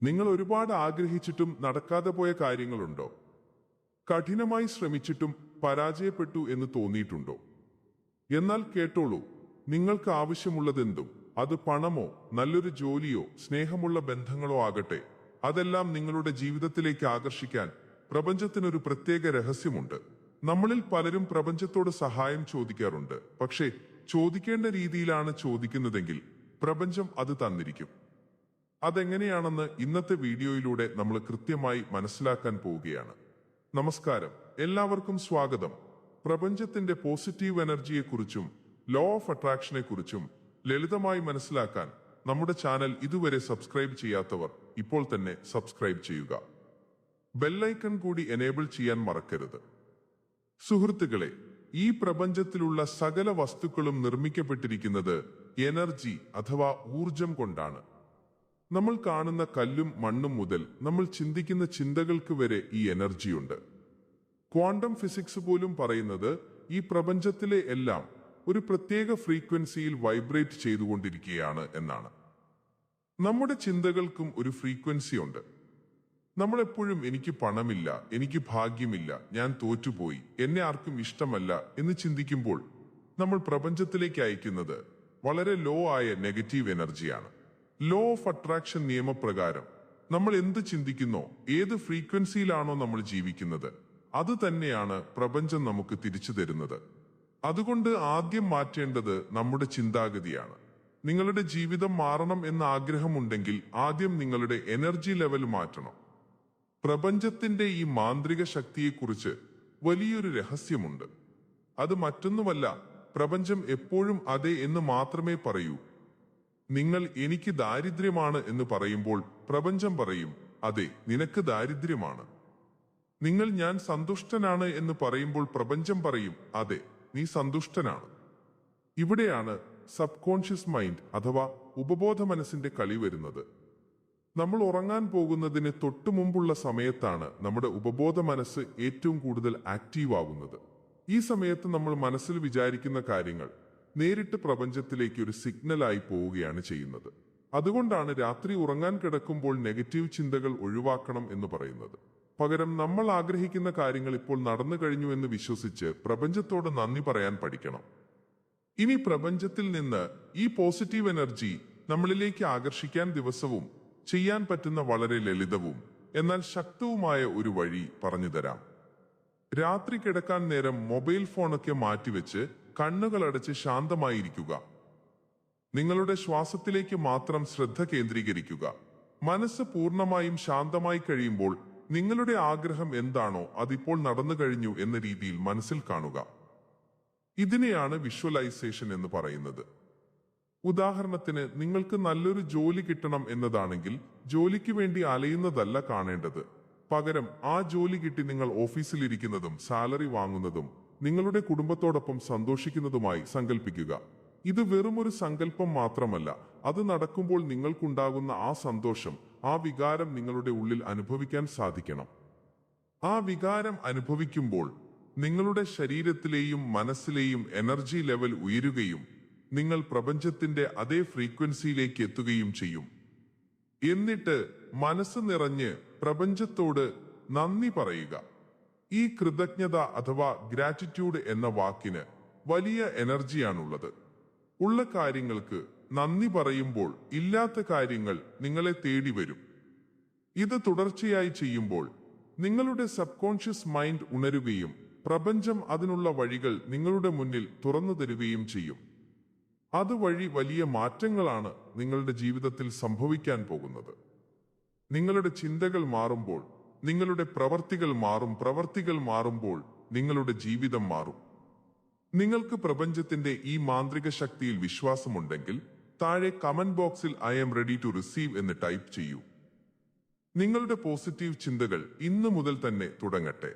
നിങ്ങൾ ഒരുപാട് ആഗ്രഹിച്ചിട്ടും നടക്കാതെ പോയ കാര്യങ്ങളുണ്ടോ? കഠിനമായി ശ്രമിച്ചിട്ടും പരാജയപ്പെട്ടു എന്ന് തോന്നിയിട്ടുണ്ടോ? എന്നാൽ കേട്ടോളൂ, നിങ്ങൾക്ക് ആവശ്യമുള്ളതെന്തും, അത് പണമോ നല്ലൊരു ജോലിയോ സ്നേഹമുള്ള ബന്ധങ്ങളോ ആകട്ടെ, അതെല്ലാം നിങ്ങളുടെ ജീവിതത്തിലേക്ക് ആകർഷിക്കാൻ പ്രപഞ്ചത്തിനൊരു പ്രത്യേക രഹസ്യമുണ്ട്. നമ്മളിൽ പലരും പ്രപഞ്ചത്തോട് സഹായം ചോദിക്കാറുണ്ട്. പക്ഷേ ചോദിക്കേണ്ട രീതിയിലാണ് ചോദിക്കുന്നതെങ്കിൽ പ്രപഞ്ചം അത് തന്നിരിക്കും. അതെങ്ങനെയാണെന്ന് ഇന്നത്തെ വീഡിയോയിലൂടെ നമ്മൾ കൃത്യമായി മനസ്സിലാക്കാൻ പോവുകയാണ്. നമസ്കാരം, എല്ലാവർക്കും സ്വാഗതം. പ്രപഞ്ചത്തിന്റെ പോസിറ്റീവ് എനർജിയെക്കുറിച്ചും ലോ ഓഫ് അട്രാക്ഷനെ കുറിച്ചും ലളിതമായി മനസ്സിലാക്കാൻ നമ്മുടെ ചാനൽ ഇതുവരെ സബ്സ്ക്രൈബ് ചെയ്യാത്തവർ ഇപ്പോൾ തന്നെ സബ്സ്ക്രൈബ് ചെയ്യുക. ബെല്ലൈക്കൺ കൂടി എനേബിൾ ചെയ്യാൻ മറക്കരുത്. സുഹൃത്തുക്കളെ, ഈ പ്രപഞ്ചത്തിലുള്ള സകല വസ്തുക്കളും നിർമ്മിക്കപ്പെട്ടിരിക്കുന്നത് എനർജി അഥവാ ഊർജം കൊണ്ടാണ്. നമ്മൾ കാണുന്ന കല്ലും മണ്ണും മുതൽ നമ്മൾ ചിന്തിക്കുന്ന ചിന്തകൾക്ക് വരെ ഈ എനർജിയുണ്ട്. ക്വാണ്ടം ഫിസിക്സ് പോലും പറയുന്നത് ഈ പ്രപഞ്ചത്തിലെ എല്ലാം ഒരു പ്രത്യേക ഫ്രീക്വൻസിയിൽ വൈബ്രേറ്റ് ചെയ്തുകൊണ്ടിരിക്കുകയാണ് എന്നാണ്. നമ്മുടെ ചിന്തകൾക്കും ഒരു ഫ്രീക്വൻസി ഉണ്ട്. നമ്മളെപ്പോഴും എനിക്ക് പണമില്ല, എനിക്ക് ഭാഗ്യമില്ല, ഞാൻ തോറ്റുപോയി, എന്നെ ആർക്കും ഇഷ്ടമല്ല എന്ന് ചിന്തിക്കുമ്പോൾ നമ്മൾ പ്രപഞ്ചത്തിലേക്ക് അയക്കുന്നത് വളരെ ലോ ആയ നെഗറ്റീവ് എനർജിയാണ്. ലോ ഓഫ് അട്രാക്ഷൻ നിയമപ്രകാരം നമ്മൾ എന്ത് ചിന്തിക്കുന്നോ, ഏത് ഫ്രീക്വൻസിയിലാണോ നമ്മൾ ജീവിക്കുന്നത്, അത് തന്നെയാണ് പ്രപഞ്ചം നമുക്ക് തിരിച്ചു തരുന്നത്. അതുകൊണ്ട് ആദ്യം മാറ്റേണ്ടത് നമ്മുടെ ചിന്താഗതിയാണ്. നിങ്ങളുടെ ജീവിതം മാറണം എന്ന ആഗ്രഹമുണ്ടെങ്കിൽ ആദ്യം നിങ്ങളുടെ എനർജി ലെവൽ മാറ്റണം. പ്രപഞ്ചത്തിന്റെ ഈ മാന്ത്രിക ശക്തിയെക്കുറിച്ച് വലിയൊരു രഹസ്യമുണ്ട്. അത് മറ്റൊന്നുമല്ല, പ്രപഞ്ചം എപ്പോഴും അതെ എന്ന് മാത്രമേ പറയൂ. നിങ്ങൾ എനിക്ക് ദാരിദ്ര്യമാണ് എന്ന് പറയുമ്പോൾ പ്രപഞ്ചം പറയും, അതെ, നിനക്ക് ദാരിദ്ര്യമാണ്. നിങ്ങൾ ഞാൻ സന്തുഷ്ടനാണ് എന്ന് പറയുമ്പോൾ പ്രപഞ്ചം പറയും, അതെ, നീ സന്തുഷ്ടനാണ്. ഇവിടെയാണ് സബ് കോൺഷ്യസ് മൈൻഡ് അഥവാ ഉപബോധ മനസ്സിന്റെ കളി വരുന്നത്. നമ്മൾ ഉറങ്ങാൻ പോകുന്നതിന് തൊട്ടു മുമ്പുള്ള സമയത്താണ് നമ്മുടെ ഉപബോധ മനസ്സ് ഏറ്റവും കൂടുതൽ ആക്റ്റീവ് ആവുന്നത്. ഈ സമയത്ത് നമ്മൾ മനസ്സിൽ വിചാരിക്കുന്ന കാര്യങ്ങൾ നേരിട്ട് പ്രപഞ്ചത്തിലേക്ക് ഒരു സിഗ്നലായി പോവുകയാണ് ചെയ്യുന്നത്. അതുകൊണ്ടാണ് രാത്രി ഉറങ്ങാൻ കിടക്കുമ്പോൾ നെഗറ്റീവ് ചിന്തകൾ ഒഴിവാക്കണം എന്ന് പറയുന്നത്. പകരം നമ്മൾ ആഗ്രഹിക്കുന്ന കാര്യങ്ങൾ ഇപ്പോൾ നടന്നു കഴിഞ്ഞു എന്ന് വിശ്വസിച്ച് പ്രപഞ്ചത്തോട് നന്ദി പറയാൻ പഠിക്കണം. ഇനി പ്രപഞ്ചത്തിൽ നിന്ന് ഈ പോസിറ്റീവ് എനർജി നമ്മളിലേക്ക് ആകർഷിക്കാൻ ദിവസവും ചെയ്യാൻ പറ്റുന്ന വളരെ ലളിതവും എന്നാൽ ശക്തവുമായ ഒരു വഴി പറഞ്ഞു തരാം. രാത്രി കിടക്കാൻ നേരം മൊബൈൽ ഫോണൊക്കെ മാറ്റിവെച്ച് കണ്ണുകളടച്ച് ശാന്തമായിരിക്കുക. നിങ്ങളുടെ ശ്വാസത്തിലേക്ക് മാത്രം ശ്രദ്ധ കേന്ദ്രീകരിക്കുക. മനസ്സ് പൂർണ്ണമായും ശാന്തമായി കഴിയുമ്പോൾ നിങ്ങളുടെ ആഗ്രഹം എന്താണോ അതിപ്പോൾ നടന്നു കഴിഞ്ഞു എന്ന രീതിയിൽ മനസ്സിൽ കാണുക. ഇതിനെയാണ് വിഷ്വലൈസേഷൻ എന്ന് പറയുന്നത്. ഉദാഹരണത്തിന്, നിങ്ങൾക്ക് നല്ലൊരു ജോലി കിട്ടണം എന്നതാണെങ്കിൽ ജോലിക്ക് വേണ്ടി അലയുന്നതല്ല കാണേണ്ടത്. പകരം ആ ജോലി കിട്ടി നിങ്ങൾ ഓഫീസിലിരിക്കുന്നതും സാലറി വാങ്ങുന്നതും നിങ്ങളുടെ കുടുംബത്തോടൊപ്പം സന്തോഷിക്കുന്നതുമായി സങ്കല്പിക്കുക. ഇത് വെറുമൊരു സങ്കല്പം മാത്രമല്ല, അത് നടക്കുമ്പോൾ നിങ്ങൾക്കുണ്ടാകുന്ന ആ സന്തോഷം, ആ വികാരം നിങ്ങളുടെ ഉള്ളിൽ അനുഭവിക്കാൻ സാധിക്കണം. ആ വികാരം അനുഭവിക്കുമ്പോൾ നിങ്ങളുടെ ശരീരത്തിലെയും മനസ്സിലെയും എനർജി ലെവൽ ഉയരുകയും നിങ്ങൾ പ്രപഞ്ചത്തിന്റെ അതേ ഫ്രീക്വൻസിയിലേക്ക് എത്തുകയും ചെയ്യും. എന്നിട്ട് മനസ്സ് നിറഞ്ഞ് പ്രപഞ്ചത്തോട് നന്ദി പറയുക. ഈ കൃതജ്ഞത അഥവാ ഗ്രാറ്റിറ്റ്യൂഡ് എന്ന വാക്കിന് വലിയ എനർജിയാണുള്ളത്. ഉള്ള കാര്യങ്ങൾക്ക് നന്ദി പറയുമ്പോൾ ഇല്ലാത്ത കാര്യങ്ങൾ നിങ്ങളെ തേടി വരും. ഇത് തുടർച്ചയായി ചെയ്യുമ്പോൾ നിങ്ങളുടെ സബ് കോൺഷ്യസ് മൈൻഡ് ഉണരുകയും പ്രപഞ്ചം അതിനുള്ള വഴികൾ നിങ്ങളുടെ മുന്നിൽ തുറന്നു തരുകയും ചെയ്യും. അതുവഴി വലിയ മാറ്റങ്ങളാണ് നിങ്ങളുടെ ജീവിതത്തിൽ സംഭവിക്കാൻ പോകുന്നത്. നിങ്ങളുടെ ചിന്തകൾ മാറുമ്പോൾ നിങ്ങളുടെ പ്രവർത്തികൾ മാറും. പ്രവർത്തികൾ മാറുമ്പോൾ നിങ്ങളുടെ ജീവിതം മാറും. നിങ്ങൾക്ക് പ്രപഞ്ചത്തിന്റെ ഈ മാന്ത്രിക ശക്തിയിൽ വിശ്വാസമുണ്ടെങ്കിൽ താഴെ കമന്റ് ബോക്സിൽ I am ready to receive എന്ന് ടൈപ്പ് ചെയ്യൂ. നിങ്ങളുടെ പോസിറ്റീവ് ചിന്തകൾ ഇന്നു മുതൽ തന്നെ തുടങ്ങട്ടെ.